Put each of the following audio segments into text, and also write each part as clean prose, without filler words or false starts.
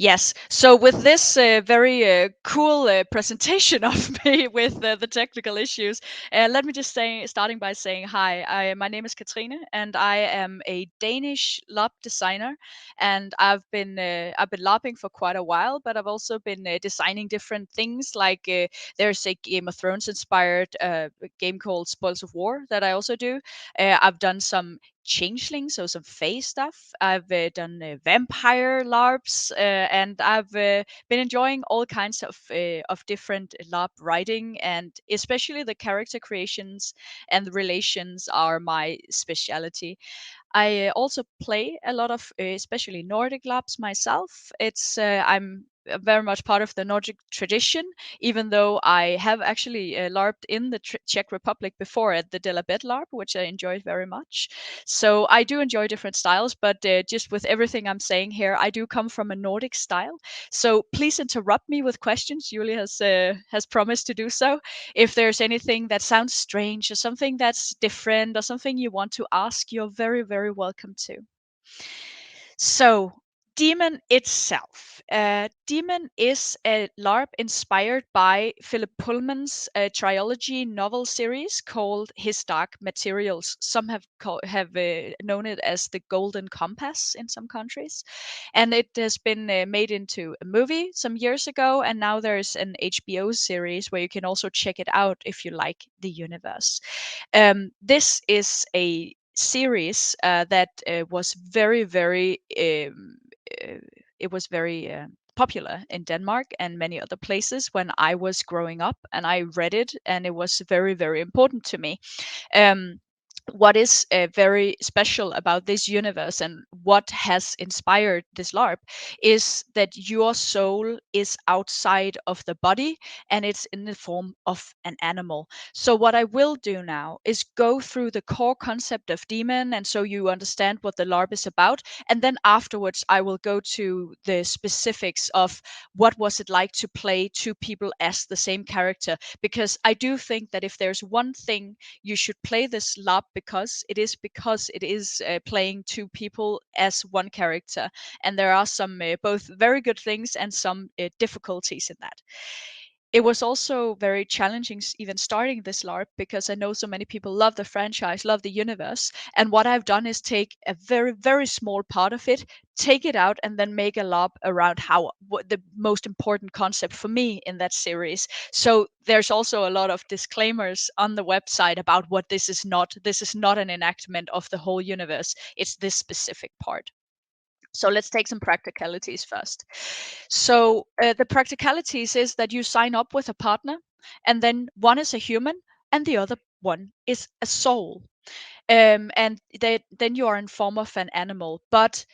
Yes. So with this very cool presentation of me with the technical issues, let me just say, starting by saying hi. My name is Katrine, and I am a Danish LARP designer. And I've been LARPing for quite a while, but I've also been designing different things. Like there's a Game of Thrones inspired game called Spoils of War that I also do. I've done some changeling, so some Fae stuff. I've done vampire LARPs, and I've been enjoying all kinds of different LARP writing, and especially the character creations and the relations are my specialty. I also play a lot of, especially Nordic LARPs myself. I'm very much part of the Nordic tradition, even though I have actually LARPed in the Czech Republic before at the De La Bed LARP, which I enjoyed very much. So I do enjoy different styles, but just with everything I'm saying here, I do come from a Nordic style. So please interrupt me with questions. Julie has promised to do so. If there's anything that sounds strange or something that's different or something you want to ask, you're very, very welcome to. So, Daemon itself. Daemon is a LARP inspired by Philip Pullman's trilogy novel series called His Dark Materials. Some have known it as the Golden Compass in some countries, and it has been made into a movie some years ago. And now there's an HBO series where you can also check it out if you like the universe. This is a series that was uh, it was very popular in Denmark and many other places when I was growing up, and I read it, and it was very, very important to me. Um, what is very special about this universe and what has inspired this LARP is that your soul is outside of the body and it's in the form of an animal. So, what I will do now is go through the core concept of Daemon, and so you understand what the LARP is about. And then afterwards, I will go to the specifics of what was it like to play two people as the same character. Because I do think that if there's one thing you should play this LARP because it is playing two people as one character, and there are some both very good things and some difficulties in that. It was also very challenging even starting this LARP because I know so many people love the franchise, love the universe. And what I've done is take a very, very small part of it, take it out, and then make a LARP around what the most important concept for me in that series. So there's also a lot of disclaimers on the website about what this is not. This is not an enactment of the whole universe, it's this specific part. So let's take some practicalities first. So the practicalities is that you sign up with a partner, and then one is a human, and the other one is a soul. Then you are in form of an animal. But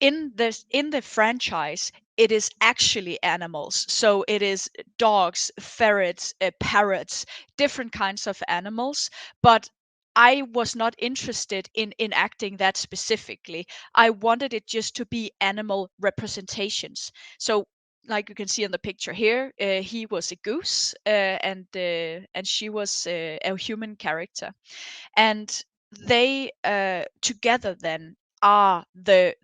in the franchise, it is actually animals. So it is dogs, ferrets, parrots, different kinds of animals. But I was not interested in enacting that specifically. I wanted it just to be animal representations. So like you can see in the picture here, he was a goose, and she was a human character, and they together then are the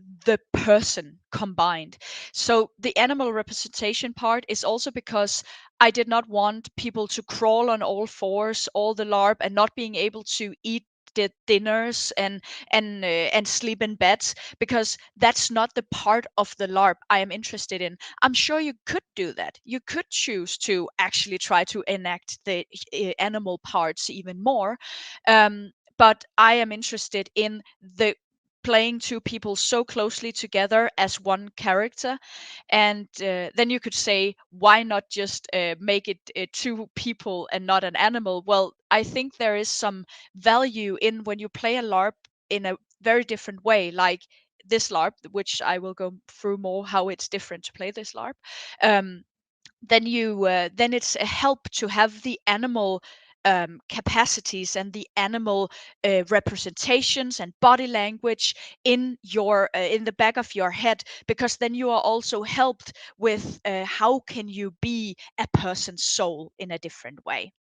person combined. So the animal representation part is also because I did not want people to crawl on all fours all the LARP and not being able to eat the dinners and sleep in beds, because that's not the part of the LARP I am interested in. I'm sure you could do that. You could choose to actually try to enact the animal parts even more, but I am interested in the playing two people so closely together as one character. And then you could say, why not just make it two people and not an animal? Well, I think there is some value in when you play a LARP in a very different way, like this LARP, which I will go through more how it's different to play this LARP. Um, then it's a help to have the animal capacities and the animal representations and body language in the back of your head, because then you are also helped with how can you be a person's soul in a different way.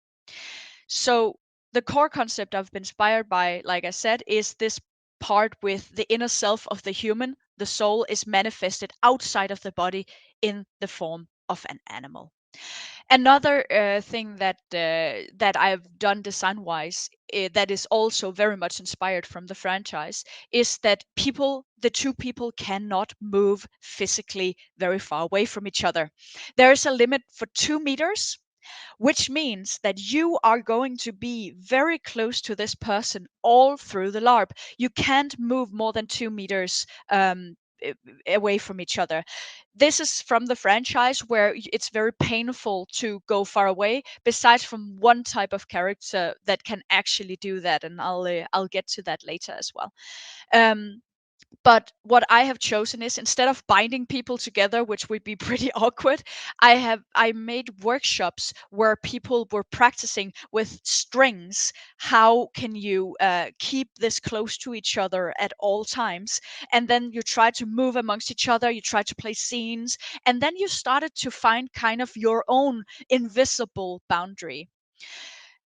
So the core concept I've been inspired by, like I said, is this part with the inner self of the human, the soul is manifested outside of the body in the form of an animal. Another thing that I've done design wise, that is also very much inspired from the franchise, is that the two people cannot move physically very far away from each other. There is a limit for 2 meters, which means that you are going to be very close to this person all through the LARP. You can't move more than 2 meters away from each other. This is from the franchise where it's very painful to go far away, besides from one type of character that can actually do that, and I'll get to that later as well. Um, but what I have chosen is, instead of binding people together, which would be pretty awkward, I made workshops where people were practicing with strings. How can you keep this close to each other at all times? And then you try to move amongst each other, you try to play scenes, and then you started to find kind of your own invisible boundary.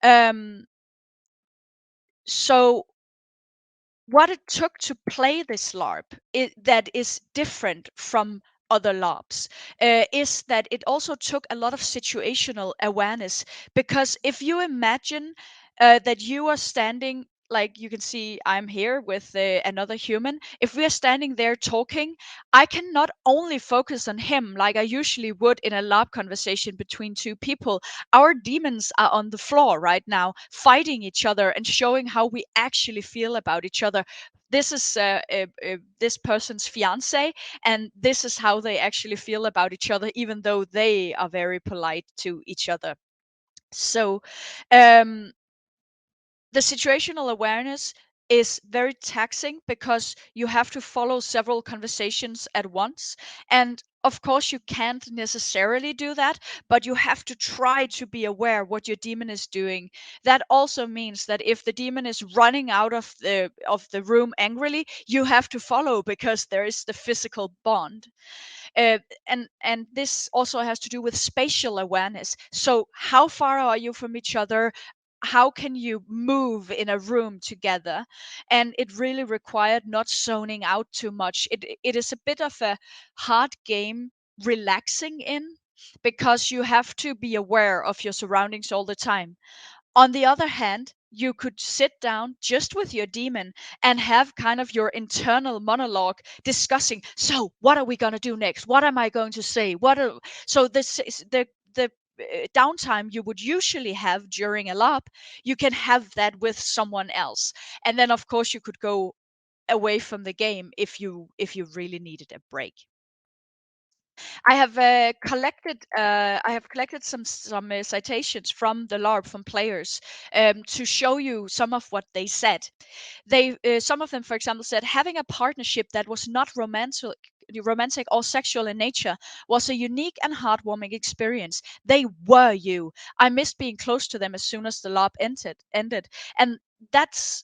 Um, so what it took to play this LARP that is different from other LARPs is that it also took a lot of situational awareness. Because if you imagine that you are standing, like you can see, I'm here with another human. If we are standing there talking, I can not only focus on him like I usually would in a LARP conversation between two people. Our demons are on the floor right now, fighting each other and showing how we actually feel about each other. This is this person's fiance, and this is how they actually feel about each other, even though they are very polite to each other. So, um, the situational awareness is very taxing because you have to follow several conversations at once. And of course, you can't necessarily do that, but you have to try to be aware what your demon is doing. That also means that if the demon is running out of the room angrily, you have to follow, because there is the physical bond. uh, and this also has to do with spatial awareness. So how far are you from each other? How can you move in a room together? And it really required not zoning out too much. It is a bit of a hard game relaxing in, because you have to be aware of your surroundings all the time. On the other hand, you could sit down just with your demon and have kind of your internal monologue discussing, so what are we going to do next? What am I going to say? So this is the downtime you would usually have during a lap, you can have that with someone else. And then of course you could go away from the game if you really needed a break. I have collected some citations from the LARP from players, to show you some of what they said. Some of them, for example, said having a partnership that was not romantic or sexual in nature was a unique and heartwarming experience. They were you. I missed being close to them as soon as the LARP ended, and that's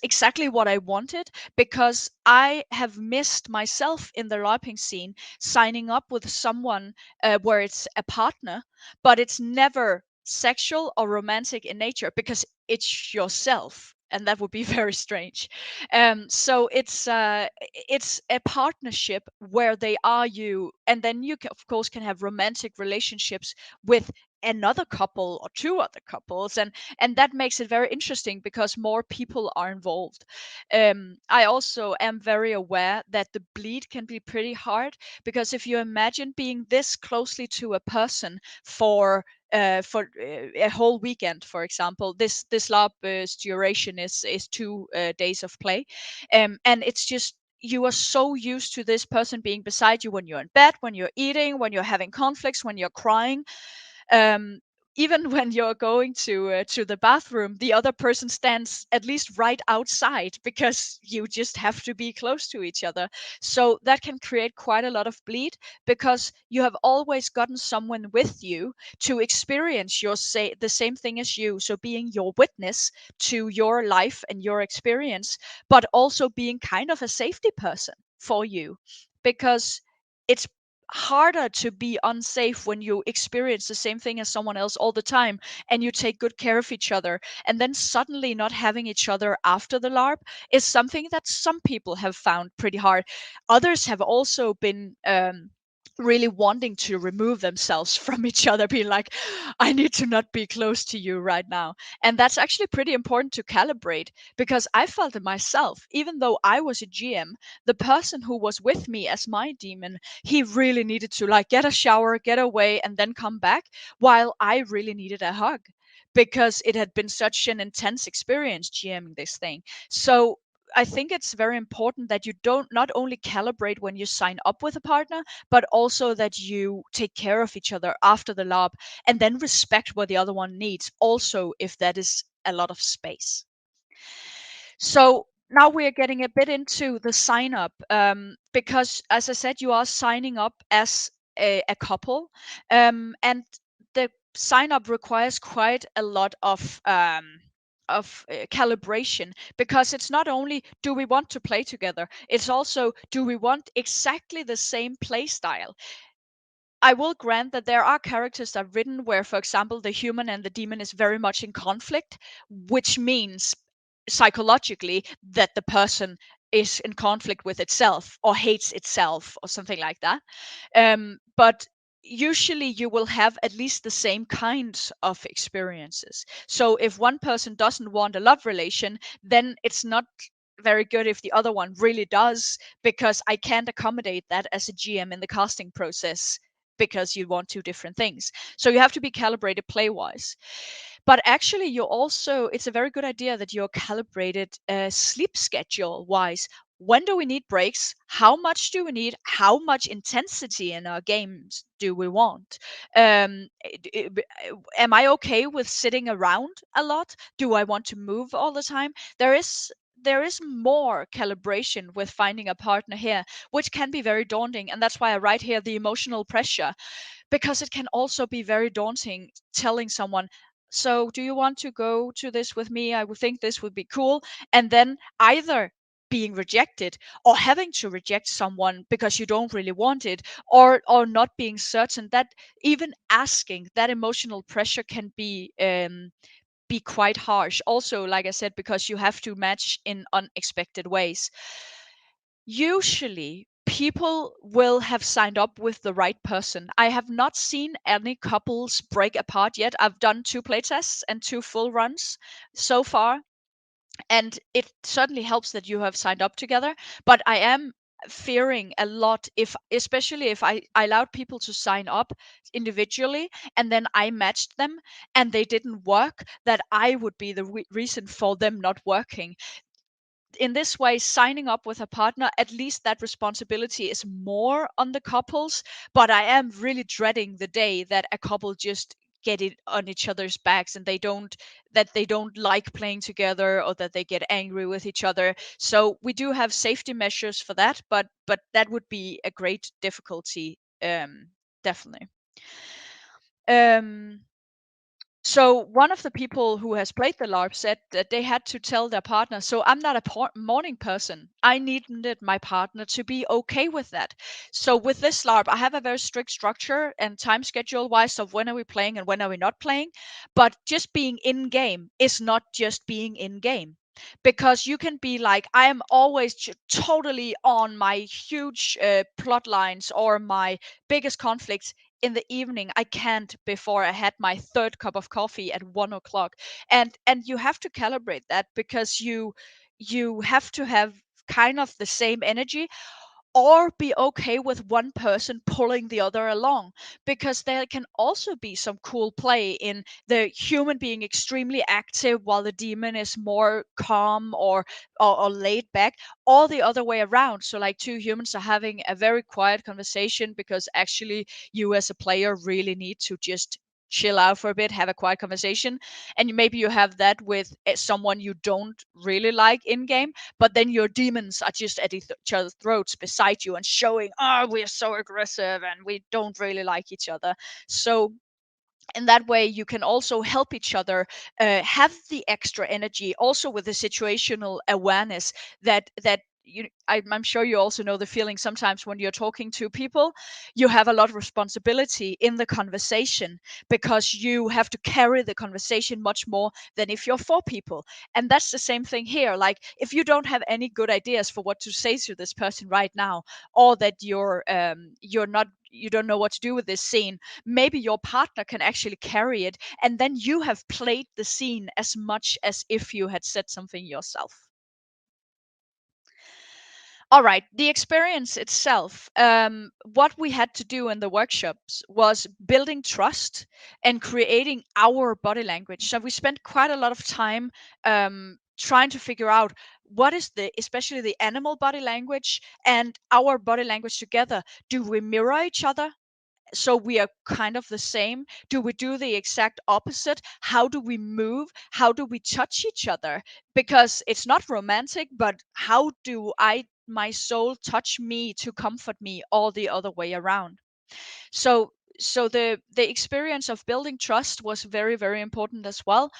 exactly what I wanted, because I have missed myself in the LARPing scene signing up with someone where it's a partner, but it's never sexual or romantic in nature, because it's yourself. And that would be very strange. So it's a partnership where they are you, and then you can, of course, can have romantic relationships with another couple or two other couples, and that makes it very interesting because more people are involved. I also am very aware that the bleed can be pretty hard, because if you imagine being this closely to a person for a whole weekend, for example, this LARP's duration is 2 days of play, and it's just, you are so used to this person being beside you when you're in bed, when you're eating, when you're having conflicts, when you're crying. um, Even when you're going to the bathroom, the other person stands at least right outside, because you just have to be close to each other. So that can create quite a lot of bleed, because you have always gotten someone with you to experience the same thing as you, so being your witness to your life and your experience, but also being kind of a safety person for you, because it's harder to be unsafe when you experience the same thing as someone else all the time and you take good care of each other, and then suddenly not having each other after the larp is something that some people have found pretty hard. Others have also been really wanting to remove themselves from each other, being like, I need to not be close to you right now. And that's actually pretty important to calibrate, because I felt it myself. Even though I was a GM, the person who was with me as my demon, he really needed to like get a shower, get away, and then come back, while I really needed a hug, because it had been such an intense experience GMing this thing. So I think it's very important that you don't not only calibrate when you sign up with a partner, but also that you take care of each other after the LARP, and then respect what the other one needs, also if that is a lot of space. So now we are getting a bit into the sign up, because as I said, you are signing up as a couple, and the sign up requires quite a lot of calibration, because it's not only do we want to play together, it's also do we want exactly the same play style. I will grant that there are characters that are written where, for example, the human and the demon is very much in conflict, which means psychologically that the person is in conflict with itself or hates itself or something like that. But usually you will have at least the same kinds of experiences. So if one person doesn't want a love relation, then it's not very good if the other one really does, because I can't accommodate that as a GM in the casting process, because you want two different things. So you have to be calibrated play wise. But actually, it's a very good idea that you're calibrated sleep schedule wise. When do we need breaks? How much do we need? How much intensity in our games do we want? Am I okay with sitting around a lot? Do I want to move all the time? There is more calibration with finding a partner here, which can be very daunting. And that's why I write here the emotional pressure, because it can also be very daunting telling someone, so do you want to go to this with me? I would think this would be cool. And then either being rejected, or having to reject someone because you don't really want it, or not being certain. That even asking, that emotional pressure can be quite harsh. Also, like I said, because you have to match in unexpected ways. Usually, people will have signed up with the right person. I have not seen any couples break apart yet. I've done 2 playtests and 2 full runs so far, and it certainly helps that you have signed up together. But I am fearing a lot, if especially if I allowed people to sign up individually and then I matched them and they didn't work, that I would be the reason for them not working. In this way, signing up with a partner, at least that responsibility is more on the couples. But I am really dreading the day that a couple just get it on each other's backs, and they don't like playing together, or that they get angry with each other. So we do have safety measures for that, but that would be a great difficulty, definitely. um so one of the people who has played the LARP said that they had to tell their partner, so I'm not a morning person. I needed my partner to be okay with that. So with this LARP, I have a very strict structure and time schedule wise of when are we playing and when are we not playing. But just being in game is not just being in game. Because you can be like, I am always totally on my huge plot lines or my biggest conflicts in the evening. I can't before I had my third cup of coffee at 1 o'clock. And you have to calibrate that, because you have to have kind of the same energy, or be okay with one person pulling the other along, because there can also be some cool play in the human being extremely active while the demon is more calm, or laid back, or the other way around. So like two humans are having a very quiet conversation because actually you as a player really need to just chill out for a bit, have a quiet conversation. And maybe you have that with someone you don't really like in game, but then your demons are just at each other's throats beside you and showing, oh, we're so aggressive and we don't really like each other. So in that way you can also help each other have the extra energy, also with the situational awareness, that I'm sure you also know the feeling sometimes when you're talking to people, you have a lot of responsibility in the conversation because you have to carry the conversation much more than if you're four people. And that's the same thing here. Like, if you don't have any good ideas for what to say to this person right now, or that you're not, you don't know what to do with this scene, maybe your partner can actually carry it, and then you have played the scene as much as if you had said something yourself. All right, the experience itself. What we had to do in the workshops was building trust and creating our body language. So we spent quite a lot of time trying to figure out what is especially the animal body language and our body language together. Do we mirror each other? So we are kind of the same? Do we do the exact opposite? How do we move? How do we touch each other? Because it's not romantic, but how do my soul touch me to comfort me, or the other way around? So the experience of building trust was very, very important as well.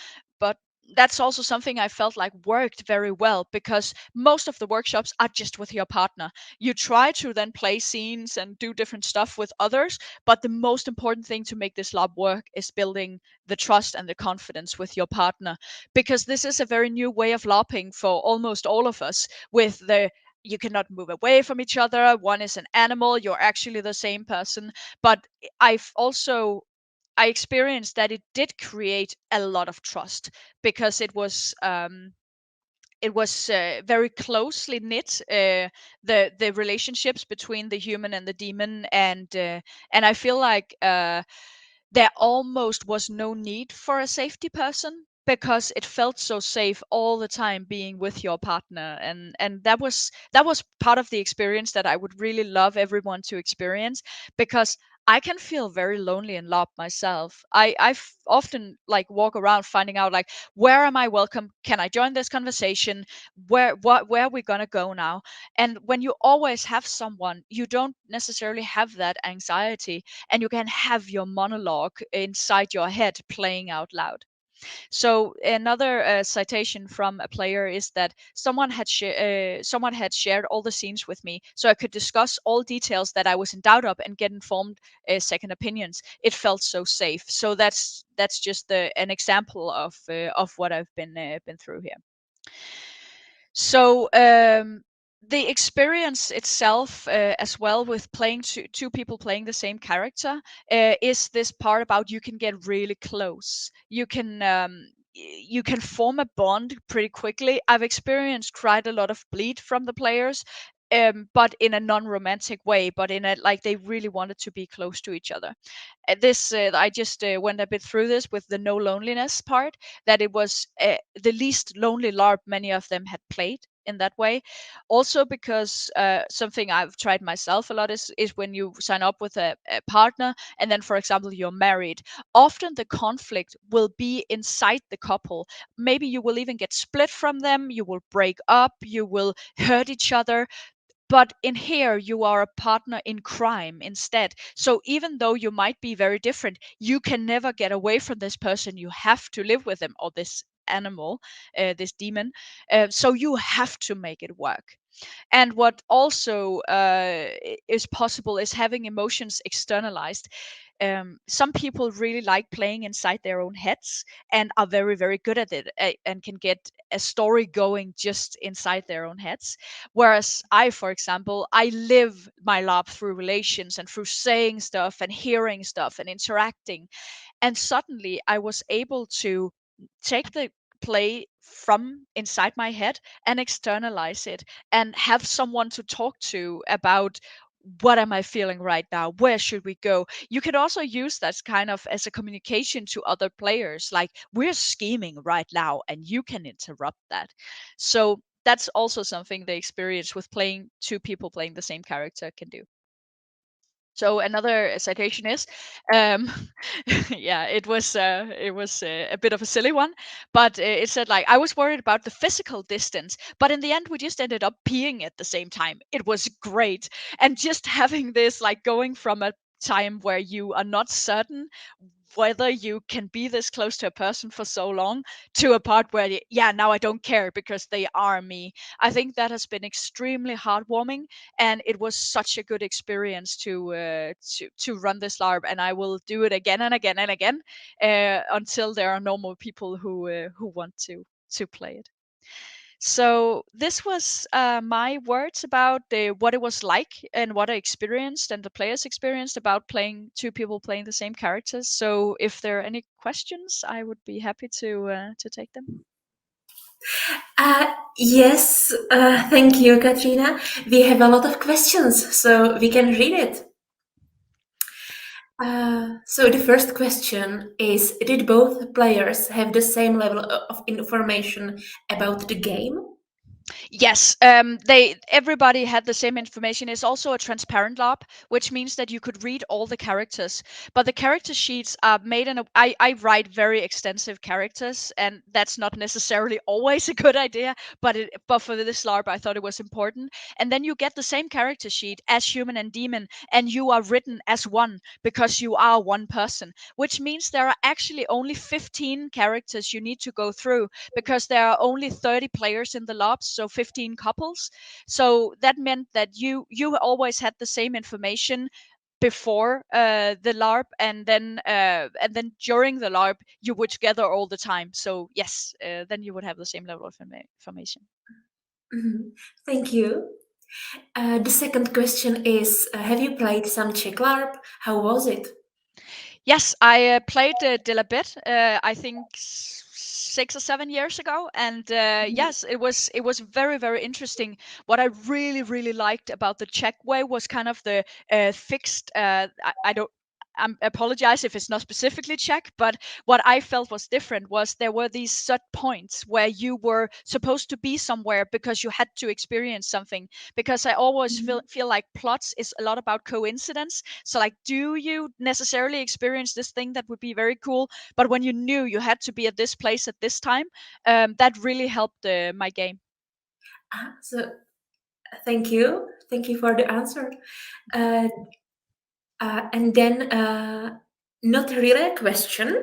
But that's also something I felt like worked very well, because most of the workshops are just with your partner. You try to then play scenes and do different stuff with others, but the most important thing to make this lab work is building the trust and the confidence with your partner, because this is a very new way of LARPing for almost all of us. With the You cannot move away from each other, one is an animal, you're actually the same person. But I've also I experienced that it did create a lot of trust, because it was very closely knit, the relationships between the human and the demon. And I feel like there almost was no need for a safety person, because it felt so safe all the time being with your partner. And that was part of the experience that I would really love everyone to experience, because I can feel very lonely and loved myself. I often like walk around finding out, like, where am I welcome? Can I join this conversation? Where are we gonna go now? And when you always have someone, you don't necessarily have that anxiety, and you can have your monologue inside your head playing out loud. So another citation from a player is that someone had shared all the scenes with me, so I could discuss all details that I was in doubt of and get informed second opinions. It felt so safe. So that's just an example of what I've been through here. So the experience itself, as well, with playing two people playing the same character, is this part about you can get really close. You can form a bond pretty quickly. I've experienced quite a lot of bleed from the players, but in a non-romantic way, but in a, like, they really wanted to be close to each other. This I just went a bit through this with the no loneliness part, that it was the least lonely LARP many of them had played in that way. Also because something I've tried myself a lot is when you sign up with a partner, and then, for example, you're married, often the conflict will be inside the couple. Maybe you will even get split from them, you will break up, you will hurt each other. But in here, you are a partner in crime instead. So even though you might be very different, you can never get away from this person. You have to live with them, or this animal, this demon. So you have to make it work. And what also is possible is having emotions externalized. Some people really like playing inside their own heads and are very, very good at it, and can get a story going just inside their own heads. Whereas I, for example, I live my love through relations and through saying stuff and hearing stuff and interacting. And suddenly I was able to take the play from inside my head and externalize it, and have someone to talk to about, what am I feeling right now, where should we go. You could also use that kind of as a communication to other players, like, we're scheming right now and you can interrupt that. So that's also something the experience with playing two people playing the same character can do. So another citation is, um, yeah, it was a bit of a silly one, but it said, like, I was worried about the physical distance, but in the end we just ended up peeing at the same time. It was great, and just having this, like, going from a time where you are not certain whether you can be this close to a person for so long, to a part where yeah, now I don't care because they are me. I think that has been extremely heartwarming, and it was such a good experience to run this larp, and I will do it again and again and again until there are no more people who want to play it. So this was my words about what it was like and what I experienced and the players experienced about playing two people playing the same characters. So if there are any questions, I would be happy to take them. Yes, thank you, Katrina. We have a lot of questions, so we can read it. So the first question is, did both players have the same level of information about the game? Yes, everybody had the same information. It's also a transparent LARP, which means that you could read all the characters. But the character sheets are made in a. I write very extensive characters, and that's not necessarily always a good idea. But for this LARP, I thought it was important. And then you get the same character sheet as human and demon, and you are written as one because you are one person, which means there are actually only 15 characters you need to go through because there are only 30 players in the lobs, so 15 couples. So that meant that you always had the same information before the larp, and then during the larp you were together all the time. So yes, then you would have the same level of information. Mhm. Thank you. The second question is, have you played some Czech LARP? How was it? Yes, I played De La Bit, I think 6 or 7 years ago, and yes, it was very very interesting. What I really liked about the Czech way was kind of the fixed. I don't. I apologize if it's not specifically Czech, but what I felt was different was there were these set points where you were supposed to be somewhere because you had to experience something. Because I always feel like plots is a lot about coincidence. So like, do you necessarily experience this thing that would be very cool? But when you knew you had to be at this place at this time, that really helped my game. So thank you. Thank you for the answer. Uh, and then, not really a question.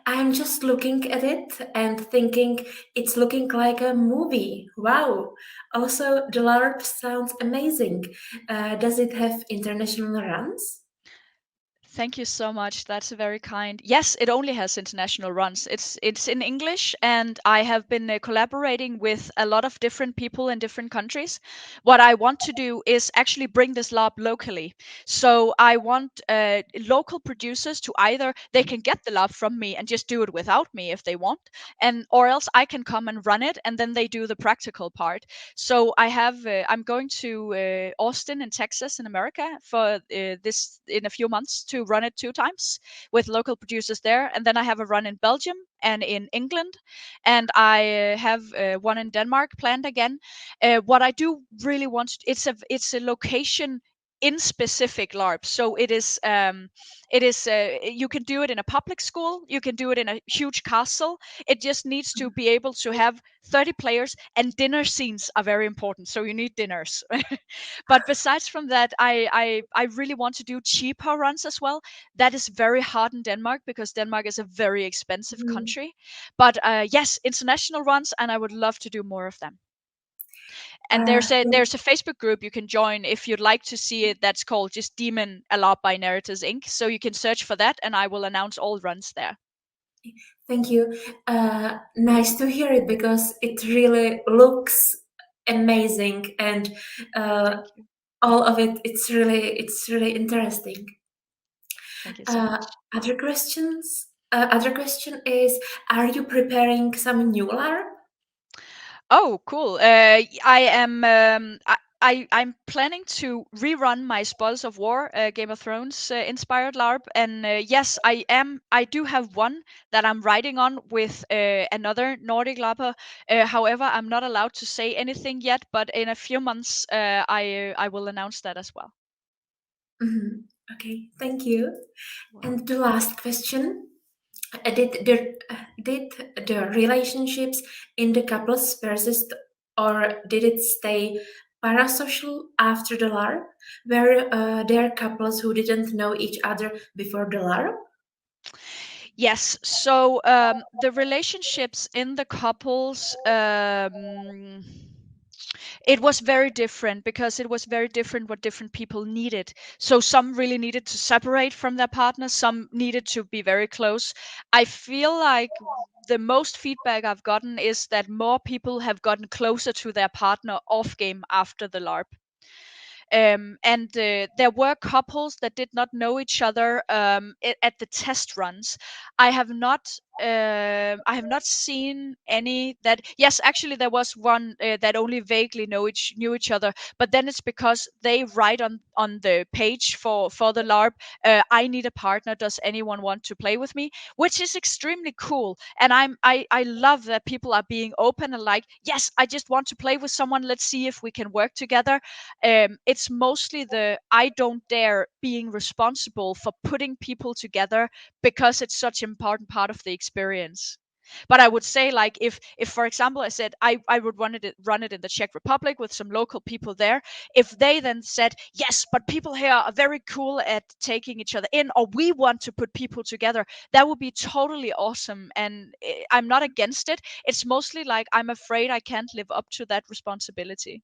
I'm just looking at it and thinking it's looking like a movie. Wow. Also, the LARP sounds amazing. Does it have international runs? Thank you so much. That's very kind. Yes, it only has international runs. It's in English, and I have been collaborating with a lot of different people in different countries. What I want to do is actually bring this lab locally. So I want local producers to either they can get the lab from me and just do it without me if they want, and or else I can come and run it, and then they do the practical part. So I'm going to Austin in Texas in America for this in a few months to run it 2 times with local producers there, and then I have a run in Belgium and in England, and I have one in Denmark planned again. What I do really want it's a location in specific LARP. So you can do it in a public school, you can do it in a huge castle. It just needs to be able to have 30 players, and dinner scenes are very important. So you need dinners. But besides from that, I really want to do cheaper runs as well. That is very hard in Denmark because Denmark is a very expensive Mm. country. But yes, international runs, and I would love to do more of them. And Uh, there's a Facebook group you can join if you'd like to see it. That's called just Demon a Lot by Narrators Inc. So you can search for that, and I will announce all runs there. Thank you. Nice to hear it because it really looks amazing and uh, Thank you. all of it. It's really interesting. Thank you so much. Other question is: are you preparing some new LARP? Oh, cool. I am. I'm planning to rerun my Spoils of War, Game of Thrones inspired LARP, and yes, I am. I do have one that I'm writing on with another Nordic LARPer. However, I'm not allowed to say anything yet, but in a few months, I will announce that as well. Mhm. Okay, thank you. Welcome. And the last question: did the relationships in the couples persist, or did it stay parasocial after the LARP? Were there couples who didn't know each other before the LARP? Yes. So the relationships in the couples, it was very different because it was very different what different people needed. So some really needed to separate from their partner, some needed to be very close. I feel like the most feedback I've gotten is that more people have gotten closer to their partner off game after the LARP. And there were couples that did not know each other at the test runs. I have not. I have not seen any that. Yes, actually, there was one that only vaguely knew each other, but then it's because they write on the page for the LARP. I need a partner. Does anyone want to play with me? Which is extremely cool, and I love that people are being open and like, yes, I just want to play with someone. Let's see if we can work together. It's mostly the I don't dare being responsible for putting people together because it's such an important part of the experience. But I would say, like, if for example I said I would run it in the Czech Republic with some local people there, if they then said yes, but people here are very cool at taking each other in, or we want to put people together, that would be totally awesome. And I'm not against it. It's mostly like I'm afraid I can't live up to that responsibility.